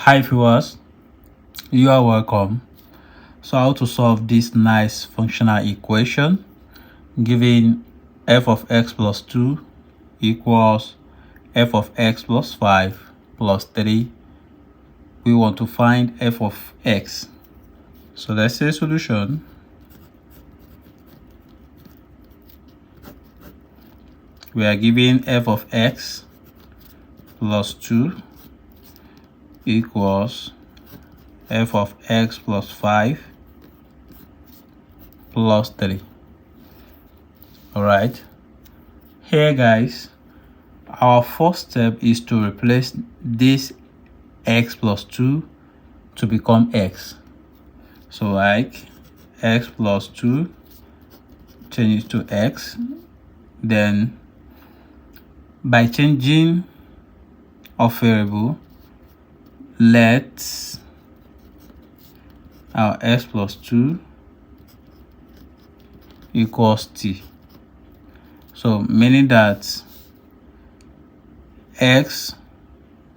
Hi viewers, you are welcome. So how to solve this nice functional equation given f of x plus 2 equals f of x plus 5 plus 3. We want to find f of x. So let's say solution. We are given f of x plus 2 equals f of x plus 5 plus 3. All right, here guys, our first step is to replace this x plus 2 to become x. So like x plus 2 changes to x. Then by changing of variable, let our x plus 2 equals t. So meaning that x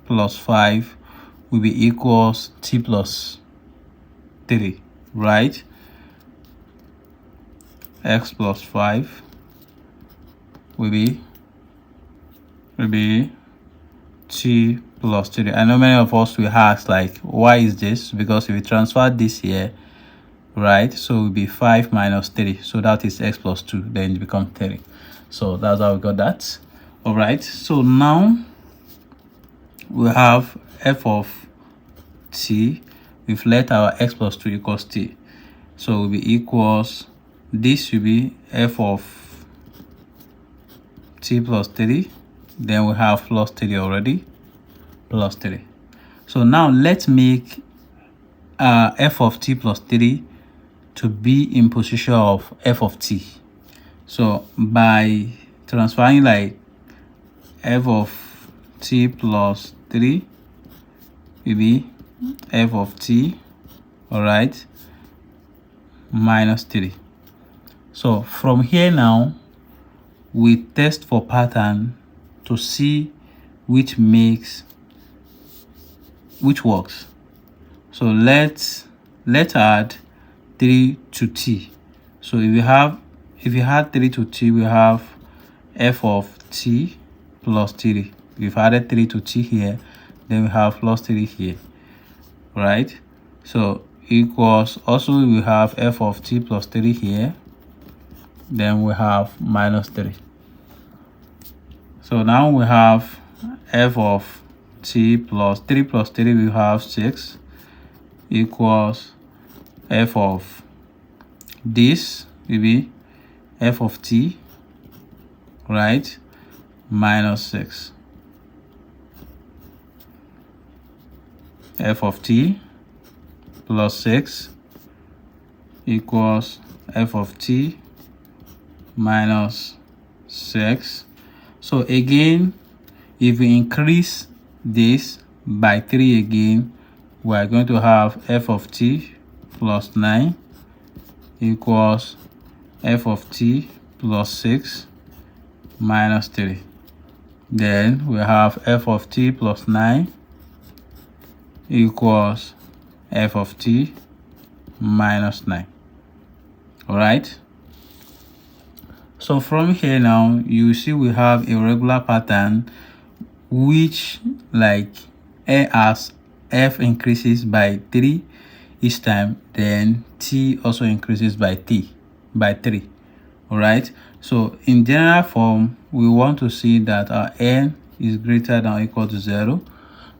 plus 5 will be equals t plus 3, right? X plus 5 will be t plus 3. I know many of us will ask, like, why is this? Because if we transfer this here, right, so it will be 5 minus 3, so that is x plus 2, then it becomes 3. So that's how we got that. All right, so now we have f of t. We've let our x plus 2 equals t, so it will be equals, this will be f of t plus 3. Then we have plus 3 already, plus 3. So now let's make f of t plus 3 to be in position of f of t. So by transferring like f of t plus 3 will be f of t, all right, minus 3. So from here now, we test for pattern to see which works. So let's add 3 to t. So if you add 3 to t, we have f of t plus 3. We've added 3 to t here, then we have plus 3 here, right? So equals, also we have f of t plus 3 here, then we have minus 3. So now we have f of t plus 3 plus 3, we have 6, equals f of this will be f of t, right, minus 6. F of t plus 6 equals f of t minus 6. So again, if we increase this by 3 again, we are going to have f of t plus 9 equals f of t plus 6 minus 3. Then we have f of t plus 9 equals f of t minus 9. All right, so from here now, you see we have a regular pattern which, like, as f increases by 3 each time, then t also increases by 3. All right, so in general form, we want to see that our n is greater than or equal to 0.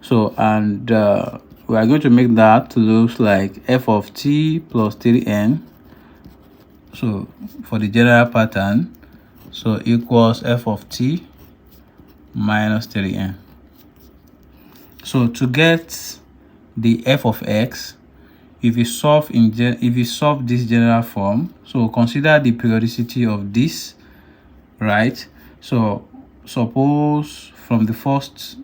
So and we are going to make that look like f of t plus 3n. So for the general pattern, so equals f of t minus 3n. So to get the f of x, if you solve this general form, so consider the periodicity of this, right? So suppose from the first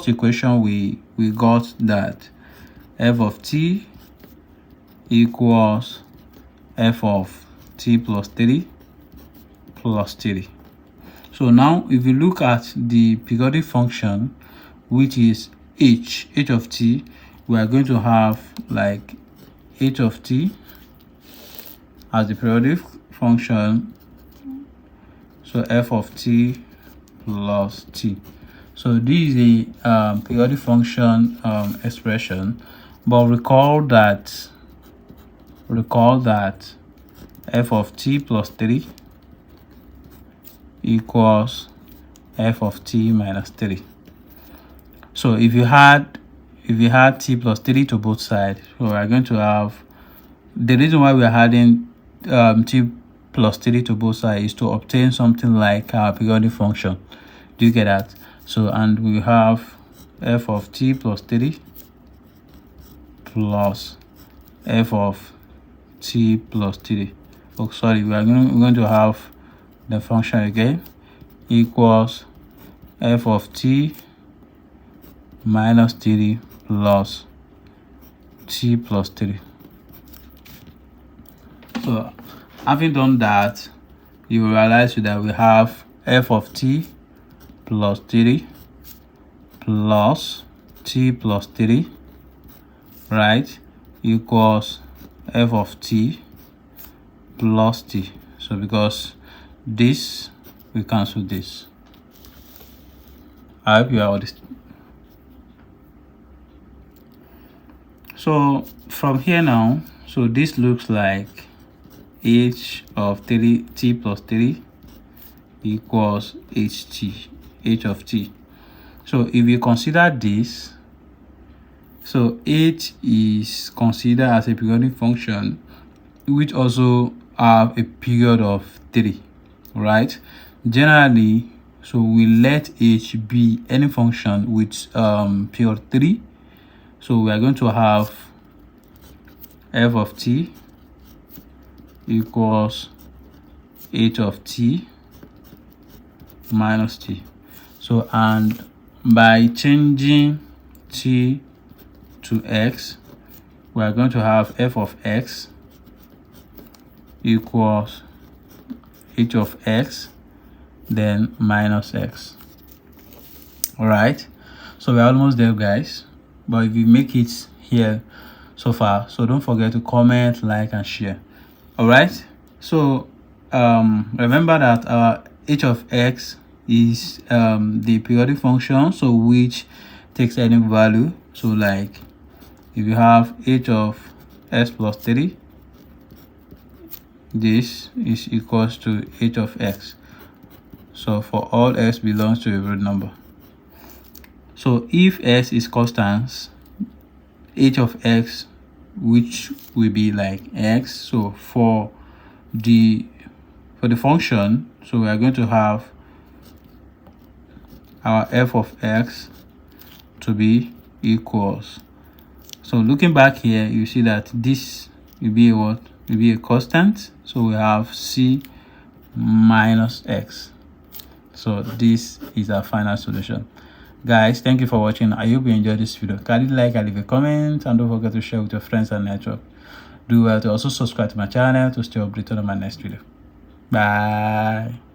equation we got that f of t equals f of t plus 3 plus 3. So now if you look at the periodic function, which is h of t, we are going to have like h of t as the periodic function, so f of t plus t. So this is a periodic function expression, but recall that f of t plus 3 equals f of t minus 3. So if you had t plus 3 to both sides, so we are going to have, the reason why we are adding t plus 3 to both sides is to obtain something like our periodic function. Do you get that? So, and we have f of t plus 3 plus f of t plus 3. Oh, sorry, we're going to have the function again equals f of t minus 3 plus t plus 3. So having done that, you will realize that we have f of t plus 3 plus t plus 3, right, equals f of t plus t. So because this, we cancel this. I hope you are this. So from here now, so this looks like h of t plus 3 equals h of t. So if you consider this, so h is considered as a periodic function which also have a period of 3, right? Generally, so we let h be any function with period 3. So we are going to have f of t equals h of t minus t. So, and by changing t to x, we are going to have f of x equals h of x then minus x. All right, so we're almost there, guys. But if you make it here so far, so don't forget to comment, like, and share. All right, so remember that our h of x is the periodic function, so which takes any value. So like if you have h of x plus 3, this is equals to h of x. So for all x belongs to a real number. So if x is constant, h of x, which will be like x, so for the function, so we are going to have our f of x to be equals, so looking back here, you see that this will be what? Will be a constant. So we have c minus x. So this is our final solution. Guys, thank you for watching. I hope you enjoyed this video. Can you like and leave a comment, and don't forget to share with your friends and network. Do well to also subscribe to my channel to stay updated on my next video. Bye.